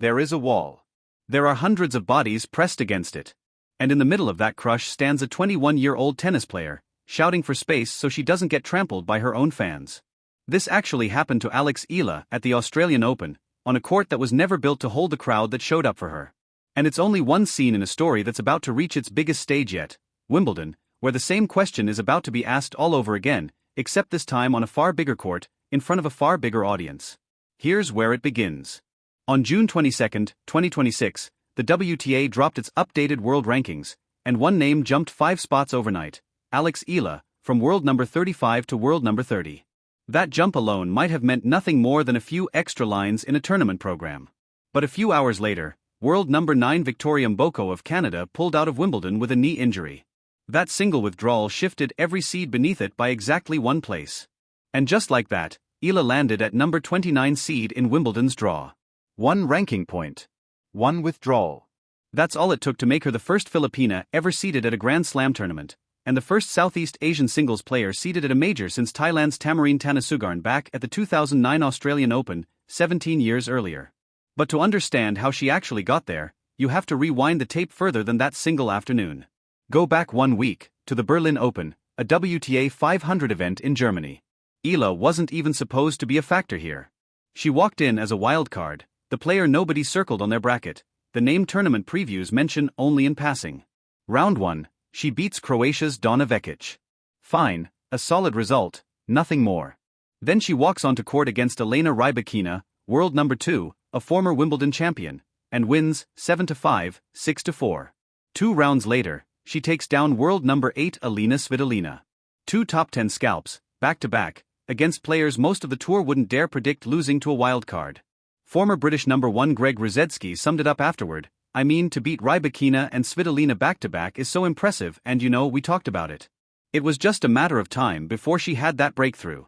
there is a wall. There are hundreds of bodies pressed against it. And in the middle of that crush stands a 21-year-old tennis player, shouting for space so she doesn't get trampled by her own fans. This actually happened to Alex Eala at the Australian Open, on a court that was never built to hold the crowd that showed up for her. And it's only one scene in a story that's about to reach its biggest stage yet, Wimbledon, where the same question is about to be asked all over again, except this time on a far bigger court, in front of a far bigger audience. Here's where it begins. On June 22, 2026, the WTA dropped its updated world rankings, and one name jumped 5 spots overnight, Alex Eala, from world number 35 to world number 30. That jump alone might have meant nothing more than a few extra lines in a tournament program. But a few hours later, world number 9 Victoria Mboko of Canada pulled out of Wimbledon with a knee injury. That single withdrawal shifted every seed beneath it by exactly 1 place. And just like that, Eala landed at number 29 seed in Wimbledon's draw. 1 ranking point. 1 withdrawal. That's all it took to make her the first Filipina ever seeded at a Grand Slam tournament, and the first Southeast Asian singles player seeded at a major since Thailand's Tamarine Tanasugarn back at the 2009 Australian Open, 17 years earlier. But to understand how she actually got there, you have to rewind the tape further than that single afternoon. Go back 1 week, to the Berlin Open, a WTA 500 event in Germany. Eala wasn't even supposed to be a factor here. She walked in as a wild card, the player nobody circled on their bracket, the name tournament previews mention only in passing. Round 1, she beats Croatia's Donna Vekic. Fine, a solid result, nothing more. Then she walks onto court against Elena Rybakina, world number 2, a former Wimbledon champion, and wins 7-5, 6-4. 2 rounds later, she takes down world number 8 Elena Svitolina. 2 top 10 scalps, back-to-back, against players most of the tour wouldn't dare predict losing to a wild card. Former British number 1 Greg Ruzetsky summed it up afterward, "I mean, to beat Rybakina and Svitolina back-to-back is so impressive, and we talked about it. It was just a matter of time before she had that breakthrough."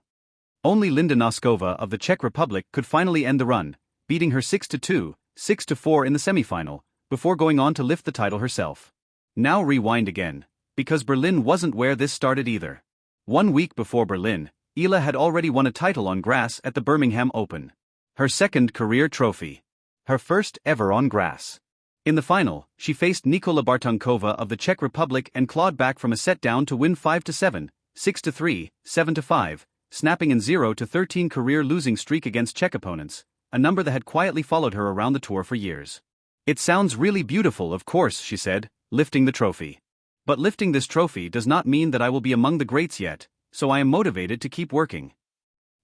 Only Linda Noskova of the Czech Republic could finally end the run, beating her 6-2, 6-4 in the semifinal, before going on to lift the title herself. Now rewind again, because Berlin wasn't where this started either. 1 week before Berlin, Eala had already won a title on grass at the Birmingham Open. Her second career trophy. Her first ever on grass. In the final, she faced Nikola Bartunkova of the Czech Republic and clawed back from a set down to win 5-7, 6-3, 7-5, snapping an 0-13 career losing streak against Czech opponents, a number that had quietly followed her around the tour for years. "It sounds really beautiful, of course," she said, lifting the trophy. "But lifting this trophy does not mean that I will be among the greats yet, so I am motivated to keep working."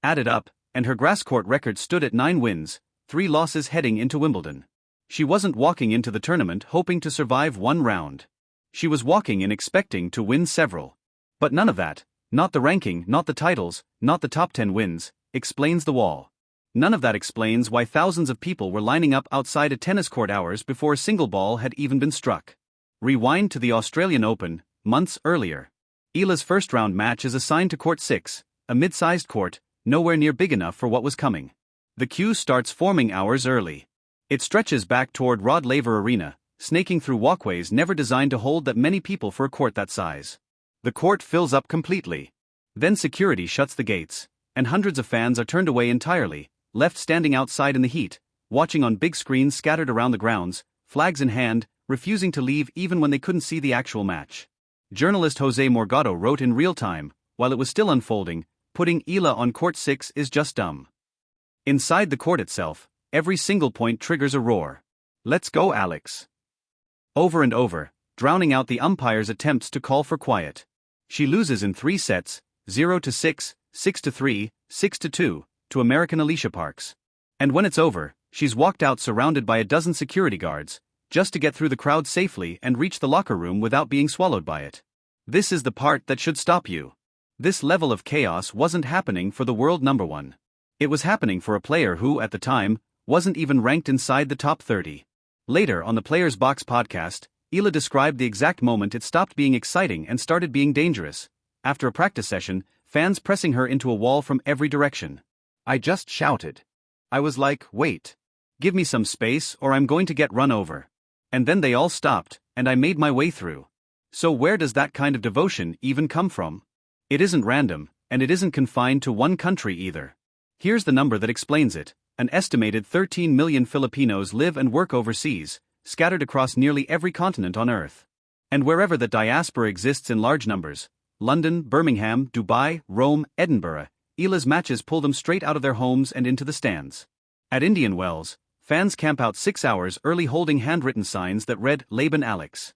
Add it up, and her grass court record stood at 9 wins, 3 losses heading into Wimbledon. She wasn't walking into the tournament hoping to survive 1 round. She was walking in expecting to win several. But none of that, not the ranking, not the titles, not the top 10 wins, explains the wall. None of that explains why thousands of people were lining up outside a tennis court hours before a single ball had even been struck. Rewind to the Australian Open, months earlier. Eala's first round match is assigned to court 6, a mid-sized court, nowhere near big enough for what was coming. The queue starts forming hours early. It stretches back toward Rod Laver Arena, snaking through walkways never designed to hold that many people for a court that size. The court fills up completely. Then security shuts the gates, and hundreds of fans are turned away entirely, left standing outside in the heat, watching on big screens scattered around the grounds, flags in hand, refusing to leave even when they couldn't see the actual match. Journalist Jose Morgado wrote in real time, while it was still unfolding, "Putting Eala on court 6 is just dumb." Inside the court itself, every single point triggers a roar. "Let's go, Alex." Over and over, drowning out the umpire's attempts to call for quiet. She loses in 3 sets, 0-6, 6-3, 6-2, to American Alicia Parks. And when it's over, she's walked out surrounded by a dozen security guards, just to get through the crowd safely and reach the locker room without being swallowed by it. This is the part that should stop you. This level of chaos wasn't happening for the world number 1. It was happening for a player who, at the time, wasn't even ranked inside the top 30. Later on the Players Box podcast, Eala described the exact moment it stopped being exciting and started being dangerous. After a practice session, fans pressing her into a wall from every direction. "I just shouted. I was like, wait. Give me some space or I'm going to get run over. And then they all stopped, and I made my way through." So where does that kind of devotion even come from? It isn't random, and it isn't confined to one country either. Here's the number that explains it. An estimated 13 million Filipinos live and work overseas, scattered across nearly every continent on Earth. And wherever the diaspora exists in large numbers, London, Birmingham, Dubai, Rome, Edinburgh, Eala's matches pull them straight out of their homes and into the stands. At Indian Wells, fans camp out 6 hours early holding handwritten signs that read Laban Alex.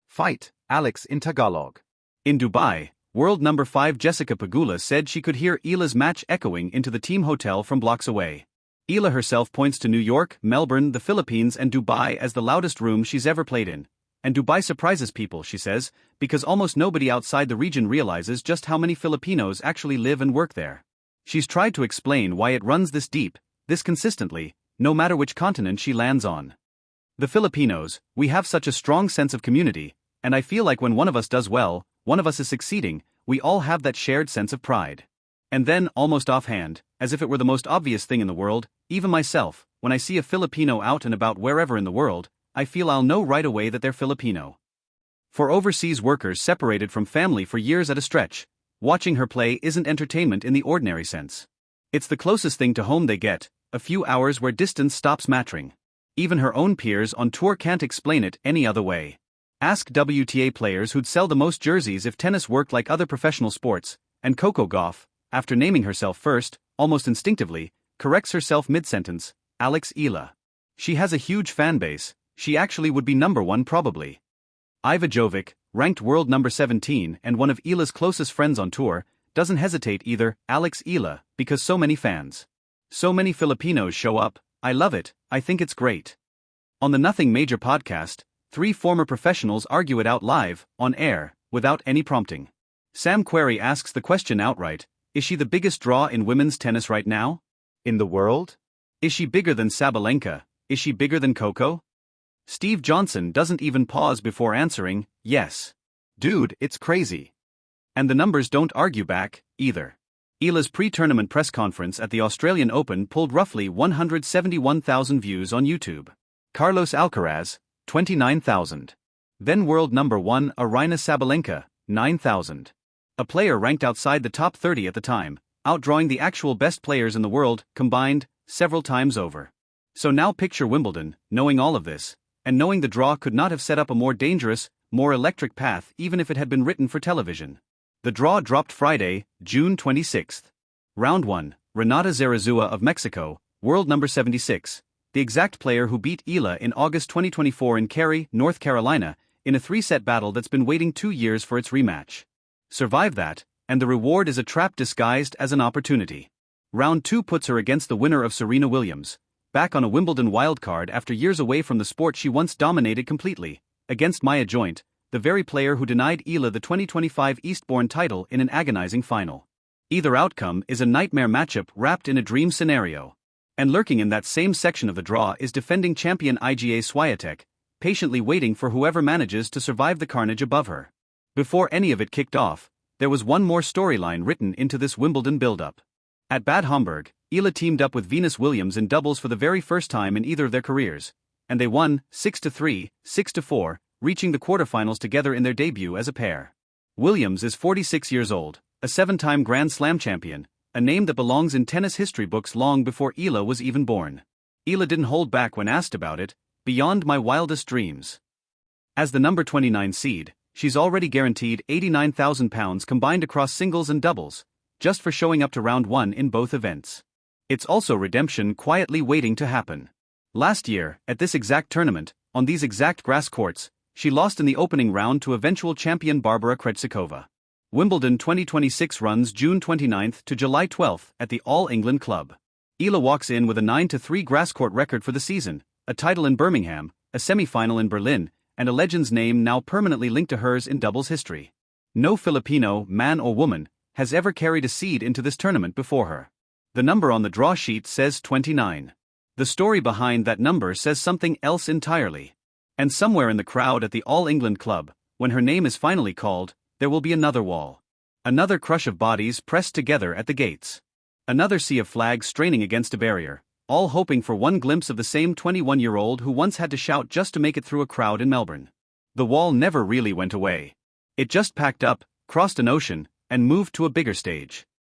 Fight, Alex in Tagalog. In Dubai, world number 5 Jessica Pegula said she could hear Eala's match echoing into the team hotel from blocks away. Eala herself points to New York, Melbourne, the Philippines and Dubai as the loudest room she's ever played in. And Dubai surprises people, she says, because almost nobody outside the region realizes just how many Filipinos actually live and work there. She's tried to explain why it runs this deep, this consistently, no matter which continent she lands on. The Filipinos, we have such a strong sense of community, and I feel like when one of us does well, one of us is succeeding, we all have that shared sense of pride. And then, almost offhand, as if it were the most obvious thing in the world, even myself, when I see a Filipino out and about wherever in the world, I feel I'll know right away that they're Filipino. For overseas workers separated from family for years at a stretch, watching her play isn't entertainment in the ordinary sense. It's the closest thing to home they get, a few hours where distance stops mattering. Even her own peers on tour can't explain it any other way. Ask WTA players who'd sell the most jerseys if tennis worked like other professional sports, and Coco Gauff, after naming herself first, almost instinctively, corrects herself mid-sentence, Alex Eala. She has a huge fan base, she actually would be number 1 probably. Iva Jovic, ranked world number 17 and one of Eala's closest friends on tour, doesn't hesitate either, Alex Eala, because so many fans. So many Filipinos show up, I love it, I think it's great. On the Nothing Major podcast, 3 former professionals argue it out live, on air, without any prompting. Sam Querrey asks the question outright, is she the biggest draw in women's tennis right now? In the world? Is she bigger than Sabalenka? Is she bigger than Coco? Steve Johnson doesn't even pause before answering, yes. Dude, it's crazy. And the numbers don't argue back, either. Eala's pre-tournament press conference at the Australian Open pulled roughly 171,000 views on YouTube. Carlos Alcaraz, 29,000. Then world number 1 Aryna Sabalenka, 9,000. A player ranked outside the top 30 at the time, outdrawing the actual best players in the world, combined, several times over. So now picture Wimbledon, knowing all of this, and knowing the draw could not have set up a more dangerous, more electric path even if it had been written for television. The draw dropped Friday, June 26. Round 1, Renata Zarazua of Mexico, world number 76, the exact player who beat Eala in August 2024 in Cary, North Carolina, in a 3-set battle that's been waiting 2 years for its rematch. Survive that, and the reward is a trap disguised as an opportunity. Round 2 puts her against the winner of Serena Williams, back on a Wimbledon wildcard after years away from the sport she once dominated completely, against Maya Joint, the very player who denied Eala the 2025 Eastbourne title in an agonizing final. Either outcome is a nightmare matchup wrapped in a dream scenario. And lurking in that same section of the draw is defending champion Iga Swiatek, patiently waiting for whoever manages to survive the carnage above her. Before any of it kicked off, there was one more storyline written into this Wimbledon build-up. At Bad Homburg, Eala teamed up with Venus Williams in doubles for the very first time in either of their careers, and they won 6-3, 6-4, reaching the quarterfinals together in their debut as a pair. Williams is 46 years old, a 7-time Grand Slam champion, a name that belongs in tennis history books long before Eala was even born. Eala didn't hold back when asked about it, beyond my wildest dreams. As the number 29 seed, she's already guaranteed £89,000 combined across singles and doubles, just for showing up to round 1 in both events. It's also redemption quietly waiting to happen. Last year, at this exact tournament, on these exact grass courts, she lost in the opening round to eventual champion Barbara Krejcikova. Wimbledon 2026 runs June 29 to July 12 at the All England Club. Eala walks in with a 9-3 grass court record for the season, a title in Birmingham, a semi-final in Berlin, and a legend's name now permanently linked to hers in doubles history. No Filipino, man or woman, has ever carried a seed into this tournament before her. The number on the draw sheet says 29. The story behind that number says something else entirely. And somewhere in the crowd at the All England Club, when her name is finally called, there will be another wall. Another crush of bodies pressed together at the gates. Another sea of flags straining against a barrier, all hoping for one glimpse of the same 21-year-old who once had to shout just to make it through a crowd in Melbourne. The wall never really went away. It just packed up, crossed an ocean, and moved to a bigger stage.